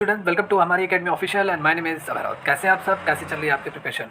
Student, welcome to हमारी academy official and my name is Abhayrao. कैसे हैं आप सब? कैसे चल रही है आपकी प्रिपरेशन?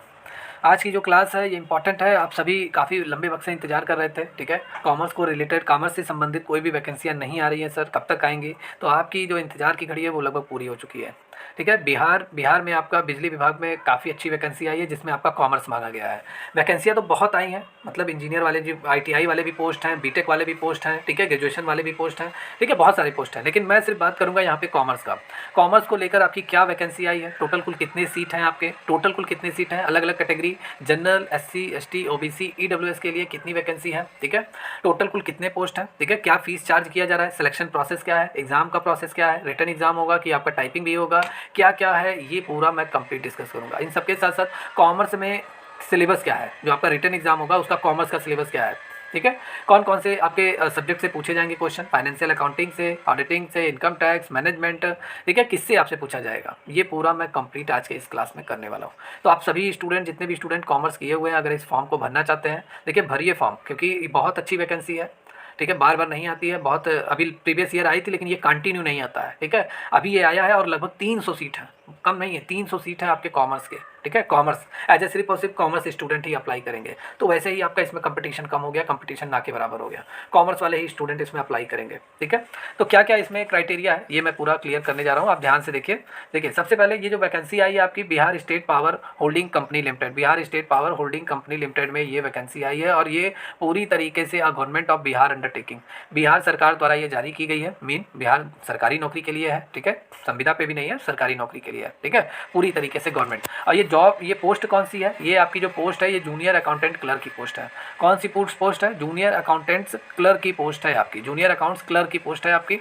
आज की जो क्लास है ये इंपॉर्टेंट है। आप सभी काफ़ी लंबे वक्त से इंतजार कर रहे थे, ठीक है। कॉमर्स को रिलेटेड, कॉमर्स से संबंधित कोई भी वैकेंसियाँ नहीं आ रही हैं सर, कब तक आएंगी? तो आपकी जो इंतजार की घड़ी है वो लगभग पूरी हो चुकी है, ठीक है। बिहार में आपका बिजली विभाग में काफ़ी अच्छी वैकेंसी आई है जिसमें आपका कॉमर्स मांगा गया है। वैकेंसियाँ तो बहुत आई हैं, मतलब इंजीनियर वाले जो ITI वाले भी पोस्ट हैं, बीटेक वाले भी पोस्ट हैं, ठीक है, ग्रेजुएशन वाले भी पोस्ट हैं, ठीक है, बहुत सारे पोस्ट हैं। लेकिन मैं सिर्फ बात करूंगा यहाँ पे कॉमर्स का। कॉमर्स को लेकर आपकी क्या वैकेंसी आई है, टोटल कुल कितने सीट हैं आपके, टोटल कुल कितने सीट हैं, अलग अलग category, general, SC ST OBC EWS के लिए कितनी वैकेंसी है, ठीक है, टोटल कुल कितने पोस्ट हैं, ठीक है, क्या फीस चार्ज किया जा रहा है, सिलेक्शन प्रोसेस क्या है, एग्जाम का प्रोसेस क्या है, रिटर्न एग्जाम होगा कि आपका टाइपिंग भी होगा, क्या क्या है, ये पूरा मैं कंप्लीट डिस्कस करूँगा। इन सबके साथ साथ कॉमर्स में सिलेबस क्या है, जो आपका रिटर्न एग्जाम होगा उसका कॉमर्स का सिलेबस क्या है, ठीक है, कौन कौन से आपके सब्जेक्ट से पूछे जाएंगे क्वेश्चन, फाइनेंशियल अकाउंटिंग से, ऑडिटिंग से, इनकम टैक्स, मैनेजमेंट, ठीक है, किससे आपसे पूछा जाएगा, ये पूरा मैं कंप्लीट आज के इस क्लास में करने वाला हूँ। तो आप सभी स्टूडेंट, जितने भी स्टूडेंट कॉमर्स किए हुए हैं, अगर इस फॉर्म को भरना चाहते हैं, देखिए भरिए फॉर्म, क्योंकि ये बहुत अच्छी वैकेंसी है, ठीक है, बार बार नहीं आती है। बहुत अभी प्रीवियस ईयर आई थी लेकिन ये कंटिन्यू नहीं आता है, ठीक है। अभी ये आया है और लगभग 300 सीट है, कम नहीं है, 300 सीट है आपके कॉमर्स के, ठीक है। कॉमर्स एज ए सिर्फ और सिर्फ कॉमर्स स्टूडेंट ही अप्लाई करेंगे, तो वैसे ही आपका इसमें कंपटीशन कम हो गया, कंपटीशन ना के बराबर हो गया, कॉमर्स वाले ही स्टूडेंट इसमें अप्लाई करेंगे, ठीक है। तो क्या क्या इसमें क्राइटेरिया है ये मैं पूरा क्लियर करने जा रहा हूँ, आप ध्यान से देखिए। देखिए सबसे पहले ये जो वैकेंसी आई है आपकी Bihar state power holding company limited, Bihar state power holding company limited में ये वैकेंसी आई है, और ये पूरी तरीके से government of Bihar undertaking, Bihar सरकार द्वारा ये जारी की गई है। मीन बिहार सरकारी नौकरी के लिए है, ठीक है, संविदा पे भी नहीं है, सरकारी नौकरी के लिए है, ठीक है, पूरी तरीके से गवर्नमेंट। और ये जॉब, ये पोस्ट कौन सी है, ये आपकी जो पोस्ट है ये जूनियर अकाउंटेंट क्लर्क की पोस्ट है। कौन सी पोस्ट है? जूनियर अकाउंटेंट्स क्लर्क की पोस्ट है आपकी, जूनियर अकाउंट्स क्लर्क की पोस्ट है आपकी।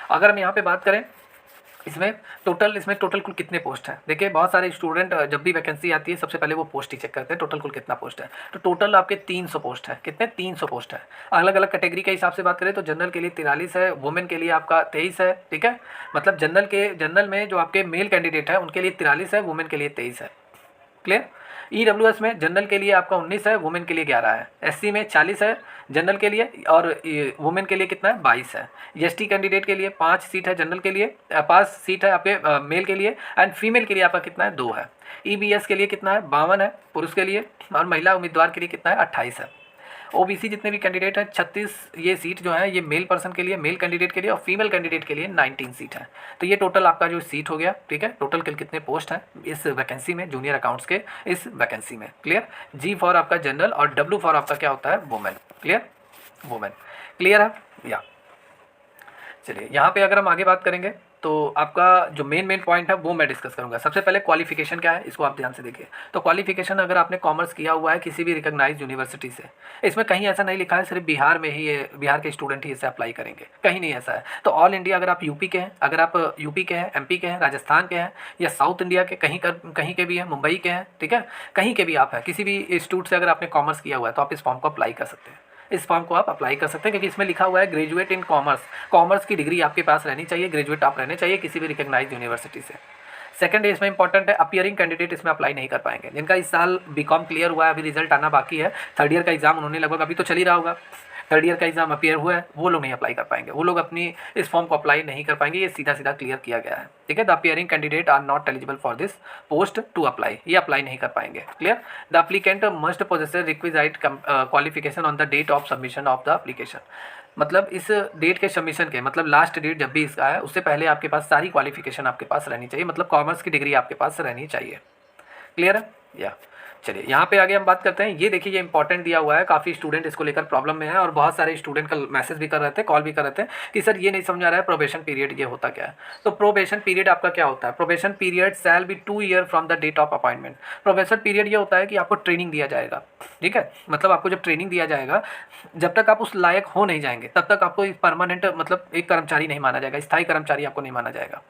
अगर हम यहाँ पे बात करें इसमें टोटल कुल कितने पोस्ट हैं, देखिए बहुत सारे स्टूडेंट जब भी वैकेंसी आती है सबसे पहले वो पोस्ट ही चेक करते हैं, टोटल कुल कितना पोस्ट है। तो टोटल आपके 300 पोस्ट है, कितने? 300 पोस्ट है। अलग अलग कैटेगरी के हिसाब से बात करें तो जनरल के लिए 43 है, वुमेन के लिए आपका 23 है, ठीक है, मतलब जनरल में जो आपके मेल कैंडिडेट है उनके लिए 43 है, वुमेन के लिए 23 है, क्लियर। EWS में जनरल के लिए आपका 19 है, वुमेन के लिए 11 है, SC में 40 है जनरल के लिए, और वुमेन के लिए कितना है? 22 है। ST कैंडिडेट के लिए 5 सीट है, जनरल के लिए 5 सीट है आपके मेल के लिए, एंड फीमेल के लिए आपका कितना है? 2 है। EBS के लिए कितना है? 52 है पुरुष के लिए, और महिला उम्मीदवार के लिए कितना है? 28 है। OBC जितने भी कैंडिडेट हैं 36 ये सीट जो है ये मेल पर्सन के लिए, मेल कैंडिडेट के लिए, और फीमेल कैंडिडेट के लिए 19 सीट है। तो ये टोटल आपका जो सीट हो गया, ठीक है, टोटल कितने पोस्ट हैं इस वैकेंसी में, जूनियर अकाउंट्स के इस वैकेंसी में, क्लियर। G फॉर आपका जनरल और W फॉर आपका क्या होता है? वुमेन, क्लियर, वुमेन, क्लियर है या? चलिए यहाँ पे अगर हम आगे बात करेंगे तो आपका जो मेन पॉइंट है वो मैं डिस्कस करूंगा। सबसे पहले क्वालिफिकेशन क्या है, इसको आप ध्यान से देखिए। तो क्वालिफिकेशन, अगर आपने कॉमर्स किया हुआ है किसी भी रिकॉग्नाइज्ड यूनिवर्सिटी से, इसमें कहीं ऐसा नहीं लिखा है सिर्फ बिहार में ही ये बिहार के स्टूडेंट ही इसे अप्लाई करेंगे, कहीं नहीं ऐसा है। तो ऑल इंडिया, अगर आप यूपी के हैं, अगर आप यूपी के हैं, MP के हैं, राजस्थान के हैं, या साउथ इंडिया के कहीं के भी हैं, मुंबई के हैं, ठीक है, कहीं के भी आप हैं, किसी भी इंस्टीट्यूट से अगर आपने कॉमर्स किया हुआ है तो आप इस फॉर्म को अप्लाई कर सकते हैं, इस फॉर्म को आप अप्लाई कर सकते हैं, क्योंकि इसमें लिखा हुआ है ग्रेजुएट इन कॉमर्स, कॉमर्स की डिग्री आपके पास रहनी चाहिए, ग्रेजुएट आप रहने चाहिए किसी भी रिकॉग्नाइज्ड यूनिवर्सिटी से। सेकंड इसमें इंपॉर्टेंट है, अपीयरिंग कैंडिडेट इसमें अप्लाई नहीं कर पाएंगे, जिनका इस साल BCom क्लियर हुआ है, अभी रिजल्ट आना बाकी है, थर्ड ईयर का एग्जाम उन्होंने लगभग अभी तो चल ही रहा होगा, थर्ड ईयर का एग्जाम अपीयर हुआ है, वो लोग नहीं अप्लाई कर पाएंगे, वो लोग अपनी इस फॉर्म को अप्लाई नहीं कर पाएंगे, ये सीधा सीधा क्लियर किया गया है, ठीक है। The appearing candidate are not eligible for this post to apply, ये अप्लाई नहीं कर पाएंगे, clear. The applicant must possess requisite qualification on the date of submission of the application, मतलब इस डेट के सबमिशन के, मतलब लास्ट डेट जब भी इसका है उससे पहले आपके पास सारी क्वालिफिकेशन आपके पास रहनी चाहिए, मतलब कॉमर्स की डिग्री आपके पास रहनी चाहिए, क्लियर है या? चलिए यहाँ पे आगे हम बात करते हैं। ये देखिए ये इंपॉर्टेंट दिया हुआ है, काफ़ी स्टूडेंट इसको लेकर प्रॉब्लम में है, और बहुत सारे स्टूडेंट कल मैसेज भी कर रहे थे, कॉल भी कर रहे थे कि सर ये नहीं समझ आ रहा है प्रोबेशन पीरियड ये होता क्या है। तो प्रोबेशन पीरियड आपका क्या होता है? Probation period shall be 2 year from the date of appointment. Probation period ये होता है कि आपको ट्रेनिंग दिया जाएगा, ठीक है, मतलब आपको जब ट्रेनिंग दिया जाएगा, जब तक आप उस लायक हो नहीं जाएंगे तब तक आपको परमानेंट, मतलब एक कर्मचारी नहीं माना जाएगा, स्थायी कर्मचारी आपको नहीं माना जाएगा।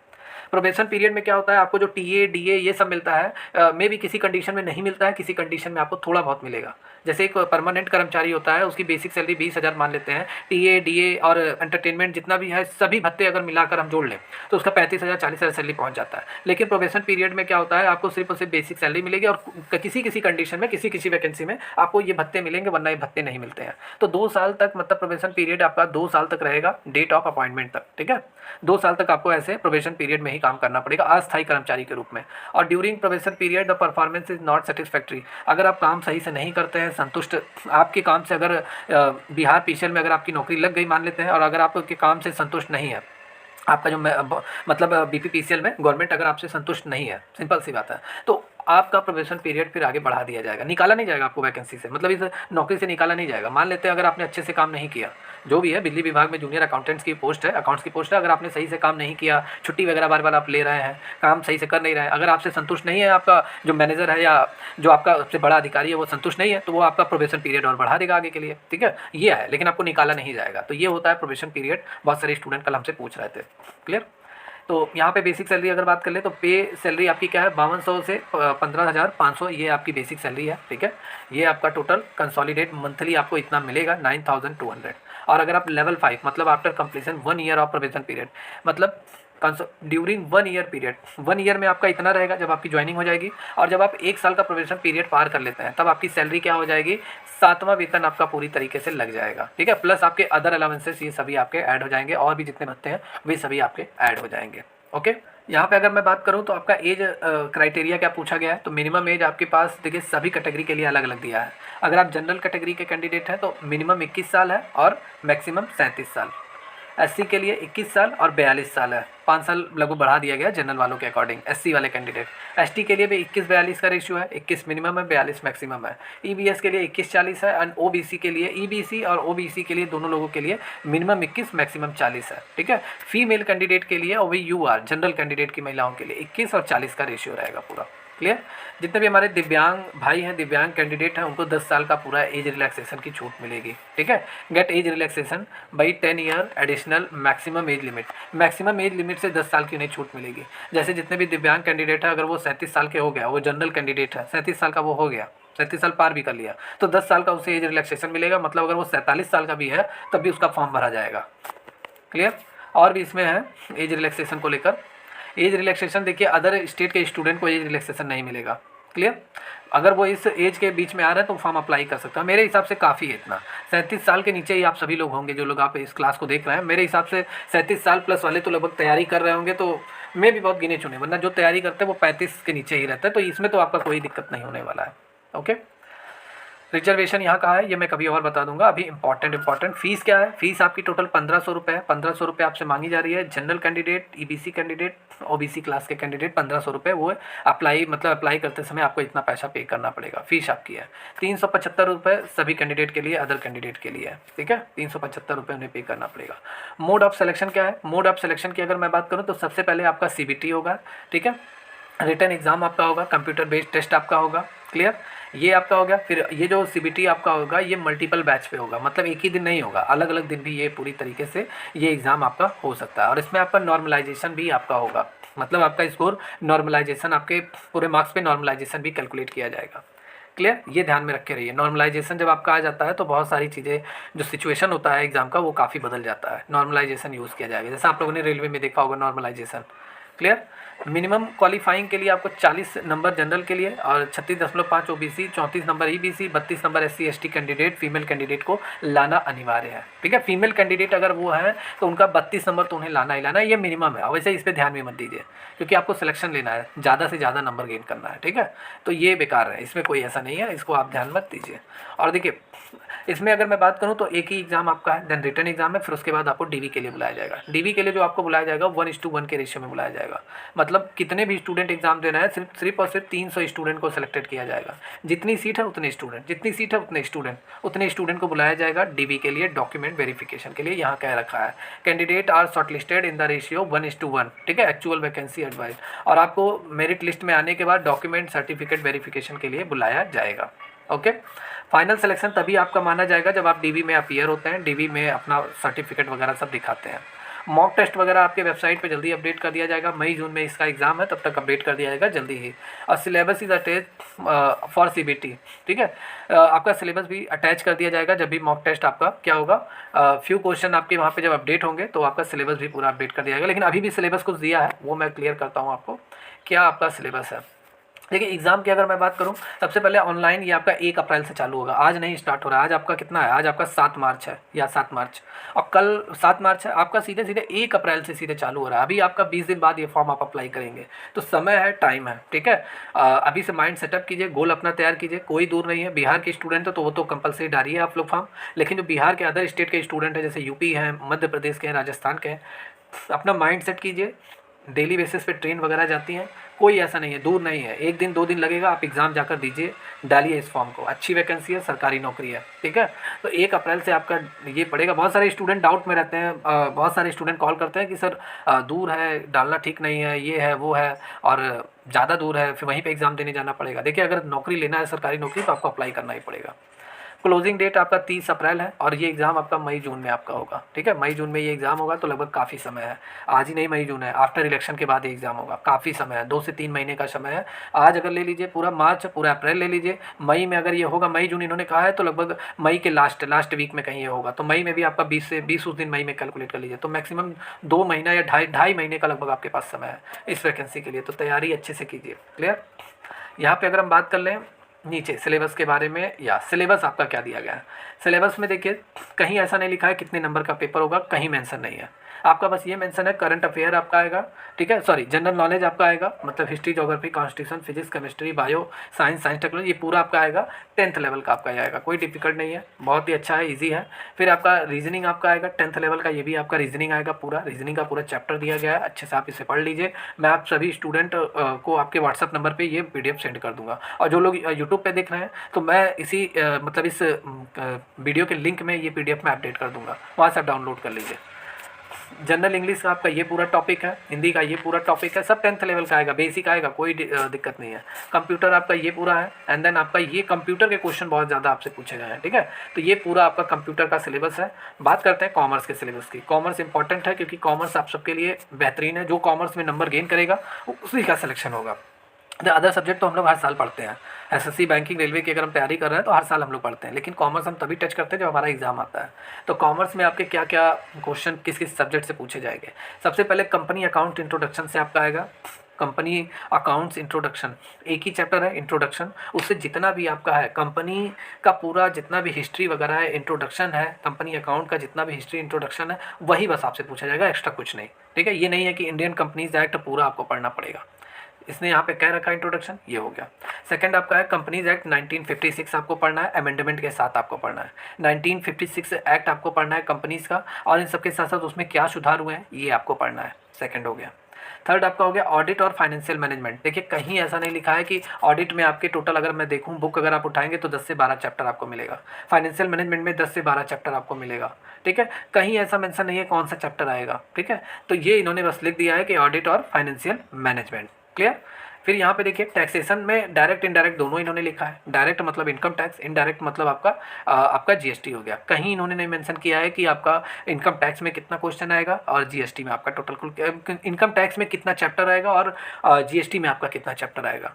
प्रोबेशन पीरियड में क्या होता है, आपको जो TA DA ये सब मिलता है, मे भी किसी कंडीशन में नहीं मिलता है, किसी कंडीशन में आपको थोड़ा बहुत मिलेगा। जैसे एक परमानेंट कर्मचारी होता है उसकी बेसिक सैलरी 20,000 मान लेते हैं, TA DA और एंटरटेनमेंट जितना भी है सभी भत्ते अगर मिलाकर हम जोड़ लें तो उसका 35,000 40,000 सैलरी पहुंच जाता है। लेकिन प्रोबेशन पीरियड में क्या होता है, आपको सिर्फ और सिर्फ बेसिक सैलरी मिलेगी, और किसी कंडीशन में किसी वैकेंसी में आपको ये भत्ते मिलेंगे, वरना ये भत्ते नहीं मिलते हैं। तो 2 साल तक, मतलब प्रोबेशन पीरियड आपका 2 साल तक रहेगा, डेट ऑफ अपॉइंटमेंट तक, ठीक है, 2 साल तक आपको ऐसे प्रोबेशन पीरियड में ही ही काम करना पड़ेगा अस्थायी कर्मचारी के रूप में। और during probation period the performance is not satisfactory, अगर आप काम सही से नहीं करते हैं, संतुष्ट आपके काम से, अगर बिहार पीसीएल में अगर आपकी नौकरी लग गई मान लेते हैं, और अगर आपके काम से संतुष्ट नहीं है, आपका जो मतलब बीपीपीसीएल में गवर्नमेंट अगर आपसे संतुष्ट नहीं है, सिंपल सी बात है, तो आपका प्रोबेशन पीरियड फिर आगे बढ़ा दिया जाएगा, निकाला नहीं जाएगा आपको वैकेंसी से, मतलब इस नौकरी से निकाला नहीं जाएगा। मान लेते हैं अगर आपने अच्छे से काम नहीं किया, जो भी है बिजली विभाग में जूनियर अकाउंटेंट्स की पोस्ट है, अकाउंट्स की पोस्ट है, अगर आपने सही से काम नहीं किया, छुट्टी वगैरह बार बार आप ले रहे हैं, काम सही से कर नहीं रहे हैं, अगर आपसे संतुष्ट नहीं है आपका जो मैनेजर है या जो आपका सबसे बड़ा अधिकारी है वो संतुष्ट नहीं है, तो वो आपका प्रोबेशन पीरियड और बढ़ा देगा आगे के लिए, ठीक है, ये है, लेकिन आपको निकाला नहीं जाएगा। तो ये होता है प्रोबेशन पीरियड। बहुत सारे स्टूडेंट कल हमसे पूछ रहे थे, क्लियर। तो यहाँ पे बेसिक सैलरी अगर बात कर ले तो पे सैलरी आपकी क्या है, 5200 से 15,500, ये आपकी बेसिक सैलरी है, ठीक है। ये आपका टोटल कंसोलिडेट मंथली आपको इतना मिलेगा 9,200। और अगर आप लेवल 5 मतलब after completion 1 year of probation period, मतलब ड्यूरिंग 1 ईयर पीरियड, 1 ईयर में आपका इतना रहेगा जब आपकी ज्वाइनिंग हो जाएगी, और जब आप 1 साल का प्रोबेशन पीरियड पार कर लेते हैं तब आपकी सैलरी क्या हो जाएगी, 7वां वेतन आपका पूरी तरीके से लग जाएगा, ठीक है। प्लस आपके अदर अलाउंसेस ये सभी आपके ऐड हो जाएंगे, और भी जितने भत्ते हैं वे सभी आपके ऐड हो जाएंगे, ओके। यहाँ पे अगर मैं बात करूँ तो आपका एज क्राइटेरिया क्या पूछा गया है, तो मिनिमम एज आपके पास देखिए सभी कैटेगरी के लिए अलग अलग दिया है। अगर आप जनरल कैटेगरी के कैंडिडेट हैं तो मिनिमम 21 साल है और मैक्सिमम 37 साल। एससी के लिए 21 साल और 42 साल है, 5 साल लगभग बढ़ा दिया गया जनरल वालों के अकॉर्डिंग, एससी वाले कैंडिडेट। एसटी के लिए भी 21-42 का रेशियो है, 21 मिनिमम है, 42 मैक्सिमम है। ईबीएस के लिए 21-40 है, एंड ओबीसी के लिए, ईबीसी और ओबीसी के लिए दोनों लोगों के लिए मिनिमम 21 मैक्सिमम 40 है, ठीक है। फीमेल कैंडिडेट के लिए और वही यूआर जनरल कैंडिडेट की महिलाओं के लिए 21 और 40 का रेशियो रहेगा पूरा, क्लियर। जितने भी हमारे दिव्यांग भाई हैं, दिव्यांग कैंडिडेट हैं, उनको 10 साल का पूरा एज रिलैक्सेशन की छूट मिलेगी, ठीक है। Get age relaxation by 10 year additional maximum age limit, maximum age limit से 10 साल की उन्हें छूट मिलेगी। जैसे जितने भी दिव्यांग कैंडिडेट है, अगर वो 37 साल के हो गया, वो जनरल कैंडिडेट है, 37 साल का वो हो गया, 37 साल पार भी कर लिया, तो 10 साल का उसे एज रिलैक्सेशन मिलेगा, मतलब अगर वो 47 साल का भी है तब भी उसका फॉर्म भरा जाएगा, क्लियर। और भी इसमें है एज रिलैक्सेशन को लेकर, एज रिलैक्सेशन देखिए अदर स्टेट के स्टूडेंट को एज रिलैक्सेशन नहीं मिलेगा, क्लियर। अगर वो इस एज के बीच में आ रहे हैं तो फॉर्म अप्लाई कर सकता है, मेरे हिसाब से काफ़ी है इतना। 37 साल के नीचे ही आप सभी लोग होंगे जो लोग आप इस क्लास को देख रहे हैं, मेरे हिसाब से 37 साल प्लस वाले तो लगभग तैयारी कर रहे होंगे, तो मैं भी बहुत गिने चुने, वरना जो तैयारी करते हैं वो 35 के नीचे ही रहता है, तो इसमें तो आपका कोई दिक्कत नहीं होने वाला है, ओके। रिजर्वेशन यहाँ कहाँ है ये मैं कभी और बता दूंगा। अभी इंपॉर्टेंट फीस क्या है, फीस आपकी टोटल 1500 रुपये है, 1500 रुपये आपसे मांगी जा रही है। General candidate, EBC candidate, OBC class के कैंडिडेट 1500 रुपये, वो अप्लाई करते समय आपको इतना पैसा पे करना पड़ेगा, फीस आपकी है। 375 रुपये सभी कैंडिडेट के लिए, अदर कैंडिडेट के लिए है, ठीक है, 375 रुपये उन्हें पे करना पड़ेगा। मोड ऑफ सिलेक्शन क्या है, मोड ऑफ सिलेक्शन की अगर मैं बात करूँ तो सबसे पहले आपका सीबीटी होगा, ठीक है, रिटन एग्जाम आपका होगा, कंप्यूटर बेस्ड टेस्ट आपका होगा, क्लियर, ये आपका हो गया। फिर ये जो सीबीटी आपका होगा ये मल्टीपल बैच पे होगा, मतलब एक ही दिन नहीं होगा, अलग अलग दिन भी ये पूरी तरीके से ये एग्ज़ाम आपका हो सकता है। और इसमें आपका नॉर्मलाइजेशन भी आपका होगा, मतलब आपका स्कोर नॉर्मलाइजेशन, आपके पूरे मार्क्स पे नॉर्मलाइजेशन भी कैलकुलेट किया जाएगा, क्लियर, ये ध्यान में रखे रहिए। नॉर्मलाइजेशन जब आपका आ जाता है तो बहुत सारी चीज़ें, जो सिचुएशन होता है एग्जाम का वो काफ़ी बदल जाता है, नॉर्मलाइजेशन यूज़ किया जाएगा। जैसे आप लोगों ने रेलवे में देखा होगा नॉर्मलाइजेशन, क्लियर। मिनिमम क्वालिफाइंग के लिए आपको 40 नंबर जनरल के लिए और 36.5 OBC, 34 number EBC, 32 number SC ST candidate, female candidate को लाना अनिवार्य है, ठीक है। फीमेल कैंडिडेट अगर वो है तो उनका 32 नंबर तो उन्हें लाना ही लाना है, ये मिनिमम है। वैसे इस पर ध्यान भी मत दीजिए क्योंकि आपको सिलेक्शन लेना है, ज़्यादा से ज़्यादा नंबर गेन करना है, ठीक है, तो ये बेकार है, इसमें कोई ऐसा नहीं है, इसको आप ध्यान मत दीजिए। और देखिए इसमें अगर मैं बात करूँ तो एक ही एग्जाम आपका है, देन रिटर्न एग्जाम है, फिर उसके बाद आपको डीवी के लिए बुलाया जाएगा। डीवी के लिए जो आपको बुलाया जाएगा 1:1 के रेशियो में बुलाया जाएगा, मतलब कितने भी स्टूडेंट एग्जाम देना है सिर्फ और सिर्फ 300 स्टूडेंट को सिलेक्टेड किया जाएगा। जितनी सीट है उतने स्टूडेंट, जितनी सीट है उतने स्टूडेंट को बुलाया जाएगा डीवी के लिए, डॉक्यूमेंट वेरिफिकेशन के लिए। यहाँ कह रखा है candidate are shortlisted in the ratio 1:1, ठीक है, एक्चुअल वैकेंसी एडवाइस। और आपको मेरिट लिस्ट में आने के बाद डॉक्यूमेंट सर्टिफिकेट वेरिफिकेशन के लिए बुलाया जाएगा, ओके। फाइनल सिलेक्शन तभी आपका माना जाएगा जब आप डीवी में अपीयर होते हैं, डीवी में अपना सर्टिफिकेट वगैरह सब दिखाते हैं। मॉक टेस्ट वगैरह आपके वेबसाइट पे जल्दी अपडेट कर दिया जाएगा, मई जून में इसका एग्जाम है, तब तक अपडेट कर दिया जाएगा जल्दी ही। और syllabus is attach for CBT, ठीक है, आपका सिलेबस भी अटैच कर दिया जाएगा जब भी मॉक टेस्ट आपका क्या होगा, फ्यू क्वेश्चन आपके वहाँ पे जब अपडेट होंगे तो आपका सिलेबस भी पूरा अपडेट कर दिया जाएगा। लेकिन अभी भी सिलेबस कुछ दिया है वो मैं क्लियर करता हूँ आपको, क्या आपका सिलेबस है। देखिए एग्ज़ाम की अगर मैं बात करूँ, सबसे पहले ऑनलाइन ये आपका 1 अप्रैल से चालू होगा। आज नहीं स्टार्ट हो रहा है, आज आपका कितना है, आज आपका 7 मार्च है या 7 मार्च, और कल 7 मार्च है, आपका सीधे-सीधे 1 अप्रैल से सीधे चालू हो रहा है। अभी आपका 20 दिन बाद ये फॉर्म आप अप्लाई करेंगे, तो समय है, टाइम है, ठीक है। अभी से माइंड सेटअप कीजिए, गोल अपना तैयार कीजिए, कोई दूर नहीं है। बिहार के स्टूडेंट हो तो वो तो कंपल्सरी डालिए आप लोग फॉर्म, लेकिन जो बिहार के अदर स्टेट के स्टूडेंट हैं, जैसे यूपी हैं, मध्य प्रदेश के हैं, राजस्थान के हैं, अपना माइंड सेट कीजिए। डेली बेसिस पे ट्रेन वगैरह जाती हैं, कोई ऐसा नहीं है, दूर नहीं है, 1 दिन 2 दिन लगेगा, आप एग्ज़ाम जाकर दीजिए, डालिए इस फॉर्म को। अच्छी वैकेंसी है, सरकारी नौकरी है, ठीक है। तो 1 अप्रैल से आपका ये पड़ेगा। बहुत सारे स्टूडेंट डाउट में रहते हैं, बहुत सारे स्टूडेंट कॉल करते हैं कि सर दूर है, डालना ठीक नहीं है, ये है वो है, और ज़्यादा दूर है, फिर वहीं पे एग्ज़ाम देने जाना पड़ेगा। देखिए अगर नौकरी लेना है, सरकारी नौकरी, तो आपको अप्लाई करना ही पड़ेगा। क्लोजिंग डेट आपका 30 अप्रैल है, और ये एग्ज़ाम आपका मई जून में आपका होगा, ठीक है। मई जून में ये एग्ज़ाम होगा, तो लगभग काफ़ी समय है। आज ही नहीं मई जून है, आफ्टर इलेक्शन के बाद ये एग्ज़ाम होगा, काफ़ी समय है, 2 से 3 महीने का समय है। आज अगर ले लीजिए पूरा मार्च, पूरा अप्रैल ले लीजिए, मई में अगर ये होगा, मई जून इन्होंने कहा है, तो लगभग मई के लास्ट वीक में कहीं ये होगा। तो मई में भी आपका 20 से 20 उस दिन मई में कैलकुलेट कर लीजिए, तो मैक्सिमम 2 महीना या ढाई महीने का लगभग आपके पास समय है इस वैकेंसी के लिए। तो तैयारी अच्छे से कीजिए। क्लियर। यहाँ पे अगर हम बात कर लें नीचे सिलेबस के बारे में, या सिलेबस आपका क्या दिया गया है। सिलेबस में देखिए कहीं ऐसा नहीं लिखा है कितने नंबर का पेपर होगा, कहीं मेंशन नहीं है। आपका बस ये मेंशन है करंट अफेयर आपका आएगा, ठीक है, सॉरी जनरल नॉलेज आपका आएगा, मतलब history, geography, constitution, physics, chemistry, bio, science technology, ये पूरा आपका आएगा। 10th लेवल का आपका आएगा, कोई डिफिकल्ट नहीं है, बहुत ही अच्छा है, ईजी है। फिर आपका रीजनिंग आपका आएगा 10th लेवल का, ये भी आपका रीजनिंग आएगा, पूरा रीजनिंग का पूरा चैप्टर दिया गया है, अच्छे से आप इसे पढ़ लीजिए। मैं आप सभी स्टूडेंट को आपके व्हाट्सअप नंबर पर ये PDF सेंड कर दूँगा, और जो लोग यूट्यूब पर देख रहे हैं, तो मैं इसी मतलब इस वीडियो के लिंक में ये PDF में अपडेट कर दूँगा, वहाँ से आप डाउनलोड कर लीजिए। जनरल इंग्लिश का आपका ये पूरा टॉपिक है, हिंदी का ये पूरा टॉपिक है, सब 10th लेवल का आएगा, बेसिक आएगा, कोई दिक्कत नहीं है। कंप्यूटर आपका ये पूरा है, एंड देन आपका ये कंप्यूटर के क्वेश्चन बहुत ज़्यादा आपसे पूछे गए हैं, ठीक है। तो ये पूरा आपका कंप्यूटर का सिलेबस है। बात करते हैं कॉमर्स के सिलेबस की। कॉमर्स इंपॉर्टेंट है, क्योंकि कॉमर्स आप सबके लिए बेहतरीन है। जो कॉमर्स में नंबर गेन करेगा उसी का सिलेक्शन होगा। अदर सब्जेक्ट तो हम लोग हर साल पढ़ते हैं, SSC, बैंकिंग, रेलवे की अगर हम तैयारी कर रहे हैं तो हर साल हम लोग पढ़ते हैं, लेकिन कॉमर्स हम तभी टच करते हैं जब हमारा एग्जाम आता है। तो कॉमर्स में आपके क्या क्या क्वेश्चन किस किस सब्जेक्ट से पूछे जाएंगे। सबसे पहले कंपनी अकाउंट इंट्रोडक्शन से आपका आएगा, कंपनी अकाउंट्स इंट्रोडक्शन, एक ही चैप्टर है इंट्रोडक्शन, उससे जितना भी आपका है कंपनी का पूरा जितना भी हिस्ट्री वगैरह है, इंट्रोडक्शन है, कंपनी अकाउंट का जितना भी हिस्ट्री इंट्रोडक्शन है, वही बस आपसे पूछा जाएगा, एक्स्ट्रा कुछ नहीं, ठीक है। ये नहीं है कि इंडियन कंपनीज एक्ट पूरा आपको पढ़ना पड़ेगा, इसने यहाँ पे कह रखा है इंट्रोडक्शन, ये हो गया। सेकंड आपका है कंपनीज एक्ट 1956 आपको पढ़ना है, अमेंडमेंट के साथ आपको पढ़ना है। 1956 एक्ट आपको पढ़ना है कंपनीज का, और इन सबके साथ साथ उसमें क्या सुधार हुए हैं ये आपको पढ़ना है, सेकंड हो गया। थर्ड आपका हो गया ऑडिट और फाइनेंशियल मैनेजमेंट। देखिए कहीं ऐसा नहीं लिखा है कि ऑडिट में आपके टोटल अगर मैं देखूं बुक अगर आप उठाएंगे तो 10 से 12 चैप्टर आपको मिलेगा, फाइनेंशियल मैनेजमेंट में 10 से 12 चैप्टर आपको मिलेगा, ठीक है। कहीं ऐसा मेंशन नहीं है कौन सा चैप्टर आएगा, ठीक है। तो ये इन्होंने बस लिख दिया है कि ऑडिट और फाइनेंशियल मैनेजमेंट। क्लियर। फिर यहाँ पे देखिए टैक्सेशन में डायरेक्ट इनडायरेक्ट दोनों इन्होंने लिखा है। डायरेक्ट मतलब इनकम टैक्स, इनडायरेक्ट मतलब आपका GST हो गया। कहीं इन्होंने नहीं मेंशन किया है कि आपका इनकम टैक्स में कितना क्वेश्चन आएगा और GST में आपका टोटल कुल इनकम टैक्स में कितना चैप्टर आएगा और GST में आपका कितना चैप्टर आएगा।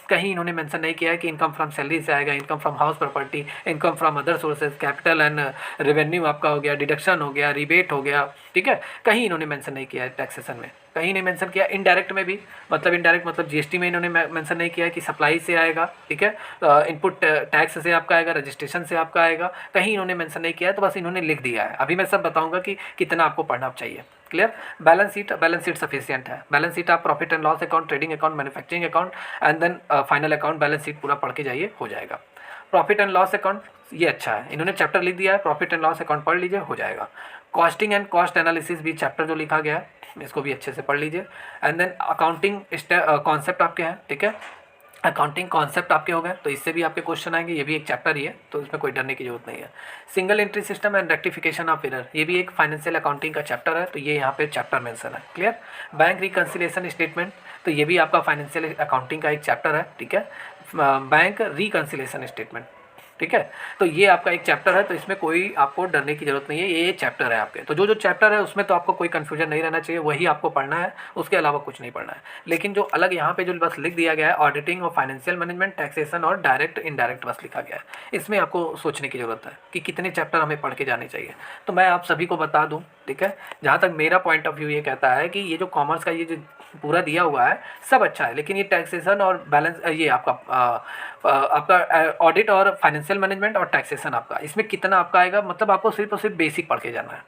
कहीं इन्होंने मेंशन नहीं किया है कि इनकम फ्रॉम सैलरी से आएगा, income from house property, income from other sources, capital and revenue आपका हो गया, डिडक्शन हो गया, रिबेट हो गया, ठीक है। कहीं इन्होंने मेंशन नहीं किया है टैक्सेशन में, कहीं नहीं मेंशन किया। इनडायरेक्ट में भी मतलब इनडायरेक्ट मतलब GST में इन्होंने मेंशन नहीं किया है कि सप्लाई से आएगा, ठीक है, इनपुट टैक्स से आपका आएगा, रजिस्ट्रेशन से आपका आएगा, कहीं इन्होंने मेंशन नहीं किया है, तो बस इन्होंने लिख दिया है। अभी मैं सब बताऊंगा कि कितना आपको पढ़ना चाहिए। क्लियर। बैलेंस शीट सफिशिएंट है। बैलेंस शीट आप profit and loss account, trading account, manufacturing account and then final account balance sheet पूरा पढ़ के जाइए, हो जाएगा। प्रॉफिट एंड लॉस अकाउंट ये अच्छा है, इन्होंने चैप्टर लिख दिया है, प्रॉफिट एंड लॉस अकाउंट पढ़ लीजिए, हो जाएगा। कॉस्टिंग एंड कॉस्ट एनालिसिस भी चैप्टर जो लिखा गया है, इसको भी अच्छे से पढ़ लीजिए। एंड देन अकाउंटिंग कॉन्सेप्ट आपके हैं, ठीक है, अकाउंटिंग कॉन्सेप्ट आपके हो गए, तो इससे भी आपके क्वेश्चन आएंगे, ये भी एक चैप्टर ही है, तो इसमें कोई डरने की जरूरत नहीं है। Single entry system and rectification of error, ये भी एक फाइनेंशियल अकाउंटिंग का चैप्टर है, तो ये यहाँ पे चैप्टर मेंशन है। क्लियर। बैंक रिकन्सिलेशन स्टेटमेंट, तो ये भी आपका फाइनेंशियल अकाउंटिंग का एक चैप्टर है, ठीक है। बैंक रिकन्सिलेशन स्टेटमेंट, ठीक है, तो ये आपका एक चैप्टर है, तो इसमें कोई आपको डरने की जरूरत नहीं है, ये चैप्टर है आपके। तो जो चैप्टर है उसमें तो आपको कोई कन्फ्यूजन नहीं रहना चाहिए, वही आपको पढ़ना है, उसके अलावा कुछ नहीं पढ़ना है। लेकिन जो अलग यहाँ पे जो बस लिख दिया गया है ऑडिटिंग और फाइनेंशियल मैनेजमेंट, टैक्सेशन और डायरेक्ट इनडायरेक्ट बस लिखा गया है, इसमें आपको सोचने की ज़रूरत है कि कितने चैप्टर हमें पढ़ के जाने चाहिए। तो मैं आप सभी को बता दूँ, ठीक है, जहाँ तक मेरा पॉइंट ऑफ व्यू ये कहता है कि ये जो कॉमर्स का ये जो पूरा दिया हुआ है, सब अच्छा है, लेकिन ये टैक्सेशन और बैलेंस, ये आपका ऑडिट और फाइनेंशियल मैनेजमेंट और टैक्सेशन आपका, इसमें कितना आपका आएगा, मतलब आपको सिर्फ और सिर्फ बेसिक पढ़ के जाना है,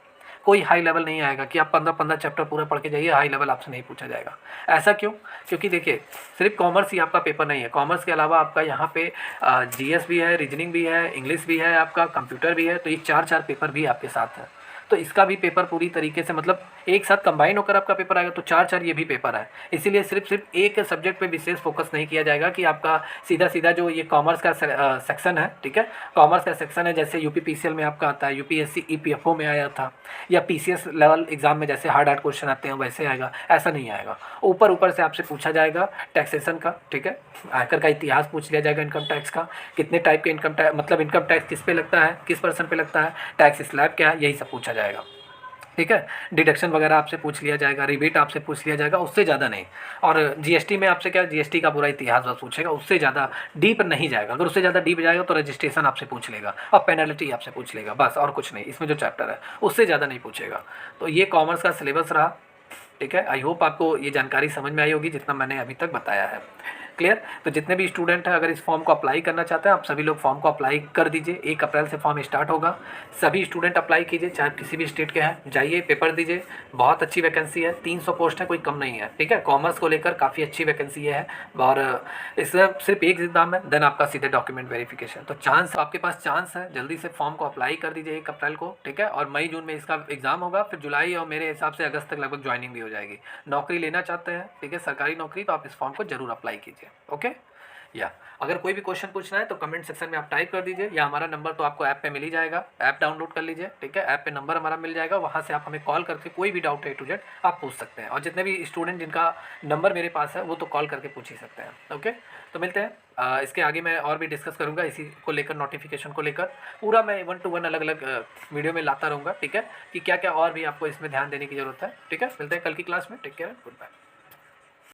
कोई हाई लेवल नहीं आएगा कि आप 15 चैप्टर पूरा पढ़ के जाइए, हाई लेवल आपसे नहीं पूछा जाएगा। ऐसा क्यों? क्योंकि देखिए सिर्फ कॉमर्स ही आपका पेपर नहीं है, कॉमर्स के अलावा आपका यहाँ पे जीएस भी है, रीजनिंग भी है, इंग्लिश भी है, आपका कंप्यूटर भी है, तो ये 4 पेपर भी आपके साथ है। तो इसका भी पेपर पूरी तरीके से मतलब एक साथ कंबाइन होकर आपका पेपर आएगा, तो 4 ये भी पेपर है। इसीलिए सिर्फ एक सब्जेक्ट पे विशेष फोकस नहीं किया जाएगा कि आपका सीधा सीधा जो ये कॉमर्स का सेक्शन है, ठीक है, कॉमर्स का सेक्शन है, जैसे यूपीपीसीएल में आपका आता है, यूपीएससी ईपीएफओ में आया था, या पीसीएस लेवल एग्जाम में जैसे हार्ड क्वेश्चन आते हैं वैसे आएगा, ऐसा नहीं आएगा। ऊपर ऊपर से आपसे पूछा जाएगा टैक्सेशन का, ठीक है, आयकर का इतिहास पूछ लिया जाएगा, इनकम टैक्स का, कितने टाइप के इनकम टैक्स, मतलब इनकम टैक्स किस पे लगता है, किस पर्सन पे लगता है, टैक्स स्लैब क्या है, यही सब पूछा जाएगा, ठीक है। डिडक्शन वगैरह आपसे पूछ लिया जाएगा, रिबेट आपसे पूछ लिया जाएगा, उससे ज़्यादा नहीं। और जीएसटी में आपसे क्या, जीएसटी का पूरा इतिहास बस पूछेगा, उससे ज़्यादा डीप नहीं जाएगा। अगर उससे ज़्यादा डीप जाएगा तो रजिस्ट्रेशन आपसे पूछ लेगा और पेनल्टी आपसे पूछ लेगा, बस और कुछ नहीं। इसमें जो चैप्टर है उससे ज़्यादा नहीं पूछेगा। तो ये कॉमर्स का सिलेबस रहा, ठीक है। आई होप आपको ये जानकारी समझ में आई होगी जितना मैंने अभी तक बताया है। क्लियर? तो जितने भी स्टूडेंट हैं अगर इस फॉर्म को अप्लाई करना चाहते हैं, आप सभी लोग फॉर्म को अप्लाई कर दीजिए। 1 अप्रैल से फॉर्म स्टार्ट होगा, सभी स्टूडेंट अप्लाई कीजिए, चाहे किसी भी स्टेट के हैं, जाइए पेपर दीजिए। बहुत अच्छी वैकेंसी है, 300 पोस्ट है, कोई कम नहीं है, ठीक है। कॉमर्स को लेकर काफ़ी अच्छी वैकेंसी है, और इसमें सिर्फ एक एग्जाम है, देन आपका सीधे डॉक्यूमेंट वेरिफिकेशन। तो चांस, आपके पास चांस है, जल्दी से फॉर्म को अप्लाई कर दीजिए 1 अप्रैल को, ठीक है। और मई जून में इसका एग्जाम होगा, फिर जुलाई और मेरे हिसाब से अगस्त तक लगभग ज्वाइनिंग भी हो जाएगी। नौकरी लेना चाहते हैं, ठीक है, सरकारी नौकरी, तो आप इस फॉर्म को जरूर अप्लाई कीजिए। ओके, या अगर कोई भी क्वेश्चन पूछना है तो कमेंट सेक्शन में आप टाइप कर दीजिए, या हमारा नंबर तो आपको ऐप पे मिल ही जाएगा, ऐप डाउनलोड कर लीजिए, ठीक है। ऐप पे नंबर हमारा मिल जाएगा, वहाँ से आप हमें कॉल करके कोई भी डाउट है टू जेड आप पूछ सकते हैं। और जितने भी स्टूडेंट जिनका नंबर मेरे पास है वो तो कॉल करके पूछ ही सकते हैं। ओके, तो मिलते हैं। इसके आगे मैं और भी डिस्कस करूँगा इसी को लेकर, नोटिफिकेशन को लेकर पूरा मैं 1 to 1 अलग अलग वीडियो में लाता रहूँगा, ठीक है, कि क्या क्या और भी आपको इसमें ध्यान देने की ज़रूरत है, ठीक है। मिलते हैं कल की क्लास में, टेक केयर, गुड बाय।